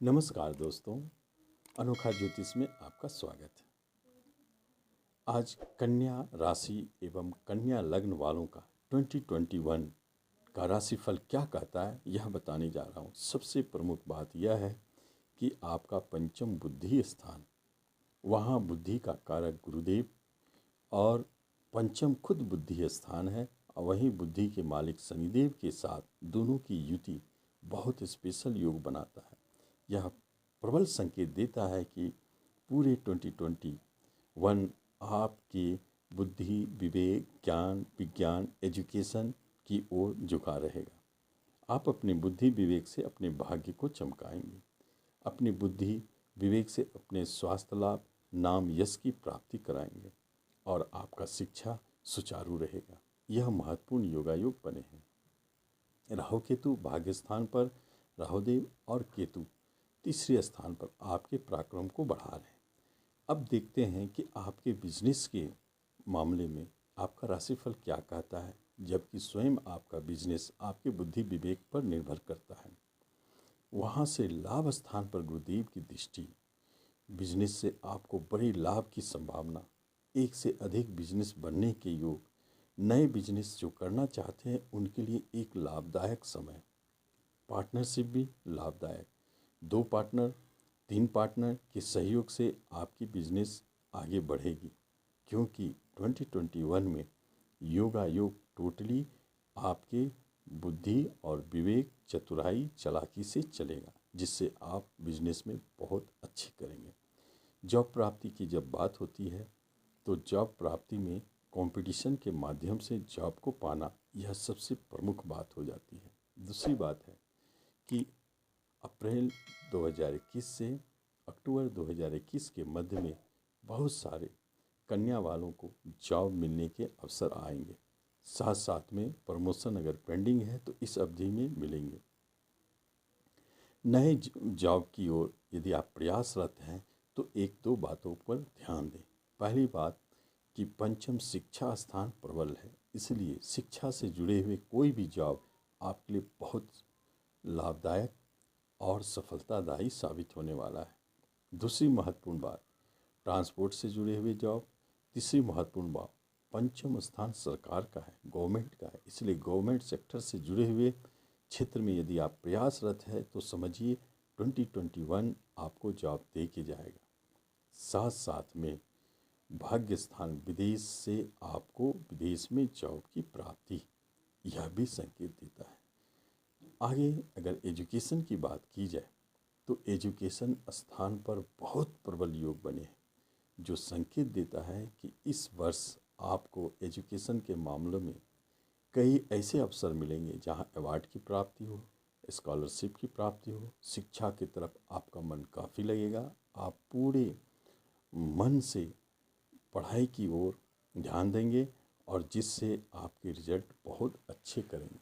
नमस्कार दोस्तों, अनोखा ज्योतिष में आपका स्वागत है। आज कन्या राशि एवं कन्या लग्न वालों का 2021 का राशिफल क्या कहता है यह बताने जा रहा हूँ। सबसे प्रमुख बात यह है कि आपका पंचम बुद्धि स्थान, वहाँ बुद्धि का कारक गुरुदेव और पंचम खुद बुद्धि स्थान है। और वहीं बुद्धि के मालिक शनिदेव के साथ दोनों की युति बहुत स्पेशल योग बनाता है। यह प्रबल संकेत देता है कि पूरे 2021 आपकी बुद्धि, विवेक, ज्ञान, विज्ञान, एजुकेशन की ओर झुका रहेगा। आप अपनी बुद्धि विवेक से अपने भाग्य को चमकाएंगे। अपनी बुद्धि विवेक से अपने स्वास्थ्य लाभ, नाम, यश की प्राप्ति कराएंगे और आपका शिक्षा सुचारू रहेगा। यह महत्वपूर्ण योगायोग बने हैं। राहु केतु भाग्य स्थान पर, राहुदेव और केतु तीसरे स्थान पर आपके पराक्रम को बढ़ा रहे हैं। अब देखते हैं कि आपके बिजनेस के मामले में आपका राशिफल क्या कहता है, जबकि स्वयं आपका बिजनेस आपके बुद्धि विवेक पर निर्भर करता है। वहाँ से लाभ स्थान पर गुरुदेव की दृष्टि, बिजनेस से आपको बड़े लाभ की संभावना, एक से अधिक बिजनेस बनने के योग, नए बिजनेस जो करना चाहते हैं उनके लिए एक लाभदायक समय, पार्टनरशिप भी लाभदायक, 2 पार्टनर 3 पार्टनर के सहयोग से आपकी बिजनेस आगे बढ़ेगी, क्योंकि 2021 में योगा योग टोटली आपके बुद्धि और विवेक, चतुराई, चालाकी से चलेगा, जिससे आप बिजनेस में बहुत अच्छे करेंगे। जॉब प्राप्ति की जब बात होती है तो जॉब प्राप्ति में कंपटीशन के माध्यम से जॉब को पाना, यह सबसे प्रमुख बात हो जाती है। दूसरी बात है कि अप्रैल 2021 से अक्टूबर 2021 के मध्य में बहुत सारे कन्या वालों को जॉब मिलने के अवसर आएंगे। साथ साथ में प्रमोशन अगर पेंडिंग है तो इस अवधि में मिलेंगे। नए जॉब की ओर यदि आप प्रयासरत हैं तो 1-2 बातों पर ध्यान दें। पहली बात कि पंचम शिक्षा स्थान प्रबल है, इसलिए शिक्षा से जुड़े हुए कोई भी जॉब आपके लिए बहुत लाभदायक और सफलतादायी साबित होने वाला है। दूसरी महत्वपूर्ण बात, ट्रांसपोर्ट से जुड़े हुए जॉब। तीसरी महत्वपूर्ण बात, पंचम स्थान सरकार का है, गवर्नमेंट का है, इसलिए गवर्नमेंट सेक्टर से जुड़े हुए क्षेत्र में यदि आप प्रयासरत है तो समझिए 2021 आपको जॉब दे के जाएगा। साथ साथ में भाग्य स्थान विदेश से आपको विदेश में जॉब की प्राप्ति, यह भी संकेत देता है। आगे अगर एजुकेशन की बात की जाए तो एजुकेशन स्थान पर बहुत प्रबल योग बने हैं, जो संकेत देता है कि इस वर्ष आपको एजुकेशन के मामलों में कई ऐसे अवसर मिलेंगे जहां अवार्ड की प्राप्ति हो, स्कॉलरशिप की प्राप्ति हो। शिक्षा की तरफ आपका मन काफ़ी लगेगा, आप पूरे मन से पढ़ाई की ओर ध्यान देंगे और जिससे आपके रिजल्ट बहुत अच्छे करेंगे।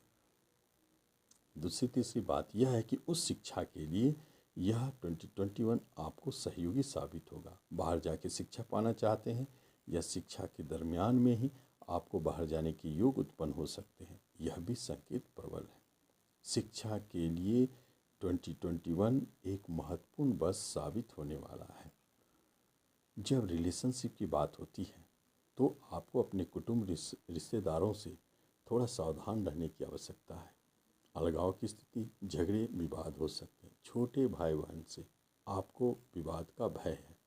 दूसरी तीसरी बात यह है कि उस शिक्षा के लिए यह 2021 आपको सहयोगी साबित होगा। बाहर जाके शिक्षा पाना चाहते हैं या शिक्षा के दरमियान में ही आपको बाहर जाने के योग उत्पन्न हो सकते हैं, यह भी संकेत प्रबल है। शिक्षा के लिए 2021 एक महत्वपूर्ण वर्ष साबित होने वाला है। जब रिलेशनशिप की बात होती है तो आपको अपने कुटुंब रिश्तेदारों से थोड़ा सावधान रहने की आवश्यकता है। अलगाव की स्थिति, झगड़े, विवाद हो सकते हैं। छोटे भाई बहन से आपको विवाद का भय है।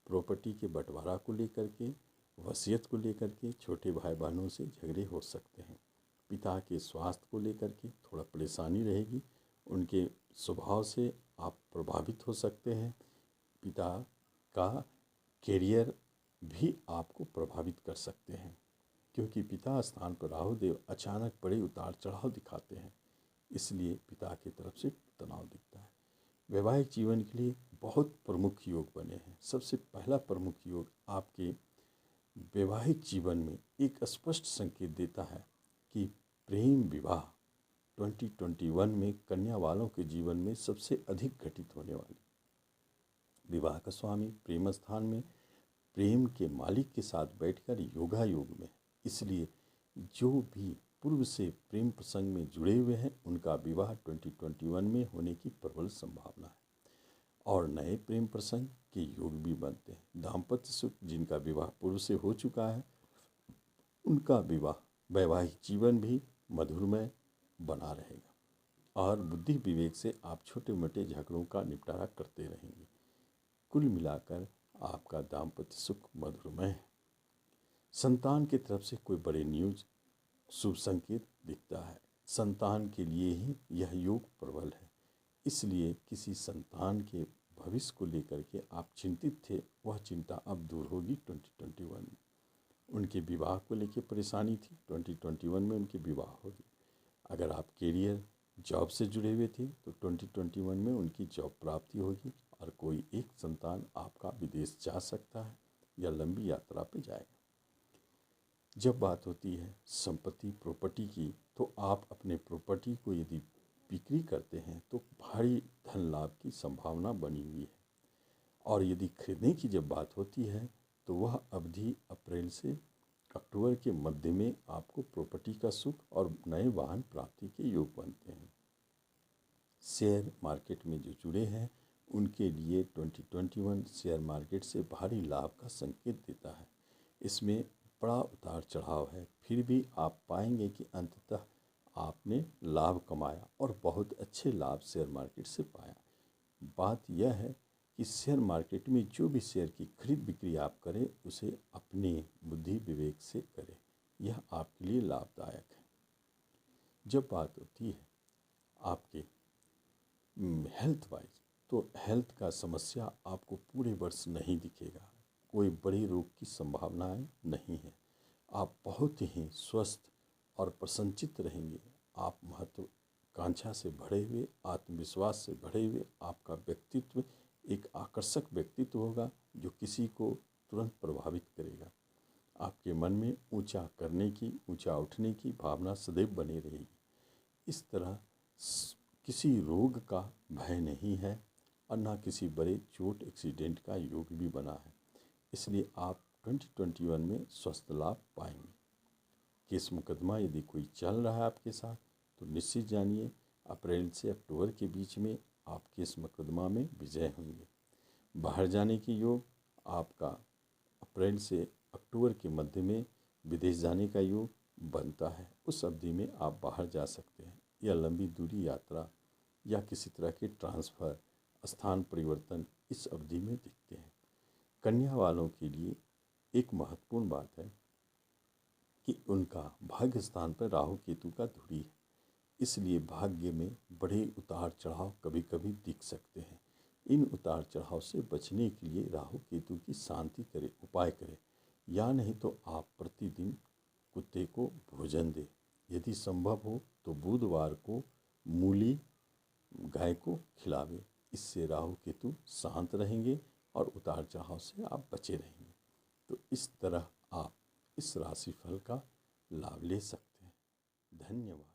प्रॉपर्टी के बंटवारा को लेकर के, वसीयत को लेकर के छोटे भाई बहनों से झगड़े हो सकते हैं। पिता के स्वास्थ्य को लेकर के थोड़ा परेशानी रहेगी, उनके स्वभाव से आप प्रभावित हो सकते हैं। पिता का कैरियर भी आपको प्रभावित कर सकते हैं, क्योंकि पिता स्थान पर राहुदेव अचानक बड़े उतार चढ़ाव दिखाते हैं, इसलिए पिता की तरफ से तनाव दिखता है। वैवाहिक जीवन के लिए बहुत प्रमुख योग बने हैं। सबसे पहला प्रमुख योग आपके वैवाहिक जीवन में एक स्पष्ट संकेत देता है कि प्रेम विवाह 2021 में कन्या वालों के जीवन में सबसे अधिक घटित होने वाली। विवाह का स्वामी प्रेम स्थान में प्रेम के मालिक के साथ बैठकर योगा योग में, इसलिए जो भी पूर्व से प्रेम प्रसंग में जुड़े हुए हैं उनका विवाह 2021 में होने की प्रबल संभावना है। और नए प्रेम प्रसंग के योग भी बनते हैं। दाम्पत्य सुख, जिनका विवाह पूर्व से हो चुका है उनका विवाह वैवाहिक जीवन भी मधुरमय बना रहेगा और बुद्धि विवेक से आप छोटे मोटे झगड़ों का निपटारा करते रहेंगे। कुल मिलाकर आपका दाम्पत्य सुख मधुरमय है। संतान की तरफ से कोई बड़े न्यूज, शुभ संकेत दिखता है। संतान के लिए ही यह योग प्रबल है, इसलिए किसी संतान के भविष्य को लेकर के आप चिंतित थे, वह चिंता अब दूर होगी 2021 में। उनके विवाह को लेकर परेशानी थी, 2021 में उनके विवाह होगी। अगर आप कैरियर जॉब से जुड़े हुए थे तो 2021 में उनकी जॉब प्राप्ति होगी और कोई एक संतान आपका विदेश जा सकता है या लंबी यात्रा पे जाएगा। जब बात होती है संपत्ति प्रॉपर्टी की, तो आप अपने प्रॉपर्टी को यदि बिक्री करते हैं तो भारी धन लाभ की संभावना बनी हुई है। और यदि खरीदने की जब बात होती है तो वह अवधि अप्रैल से अक्टूबर के मध्य में आपको प्रॉपर्टी का सुख और नए वाहन प्राप्ति के योग बनते हैं। शेयर मार्केट में जो जुड़े हैं उनके लिए 2021 शेयर मार्केट से भारी लाभ का संकेत देता है। इसमें बड़ा उतार चढ़ाव है, फिर भी आप पाएंगे कि अंततः आपने लाभ कमाया और बहुत अच्छे लाभ शेयर मार्केट से पाया। बात यह है कि शेयर मार्केट में जो भी शेयर की खरीद बिक्री आप करें उसे अपने बुद्धि विवेक से करें, यह आपके लिए लाभदायक है। जब बात होती है आपके हेल्थ वाइज, तो हेल्थ का समस्या आपको पूरे वर्ष नहीं दिखेगा, कोई बड़े रोग की संभावनाएं नहीं है। आप बहुत ही स्वस्थ और प्रसन्नचित्त रहेंगे। आप महत्वाकांक्षा से भरे हुए, आत्मविश्वास से भरे हुए, आपका व्यक्तित्व एक आकर्षक व्यक्तित्व होगा जो किसी को तुरंत प्रभावित करेगा। आपके मन में ऊंचा करने की, ऊंचा उठने की भावना सदैव बनी रहेगी। इस तरह किसी रोग का भय नहीं है और ना किसी बड़े चोट एक्सीडेंट का योग भी बना है, इसलिए आप 2021 में स्वस्थ लाभ पाएंगे। केस मुकदमा यदि कोई चल रहा है आपके साथ तो निश्चित जानिए अप्रैल से अक्टूबर के बीच में आप केस मुकदमा में विजय होंगे। बाहर जाने की योग आपका अप्रैल से अक्टूबर के मध्य में विदेश जाने का योग बनता है। उस अवधि में आप बाहर जा सकते हैं या लंबी दूरी यात्रा या किसी तरह के ट्रांसफ़र, स्थान परिवर्तन इस अवधि में दिखते हैं। कन्या वालों के लिए एक महत्वपूर्ण बात है कि उनका भाग्य स्थान पर राहु केतु का धुरी है, इसलिए भाग्य में बड़े उतार चढ़ाव कभी कभी दिख सकते हैं। इन उतार चढ़ाव से बचने के लिए राहु केतु की शांति करें, उपाय करें, या नहीं तो आप प्रतिदिन कुत्ते को भोजन दें। यदि संभव हो तो बुधवार को मूली गाय को खिलावे। इससे राहु केतु शांत रहेंगे और उतार चढ़ाव से आप बचे रहेंगे। तो इस तरह आप इस राशिफल का लाभ ले सकते हैं। धन्यवाद।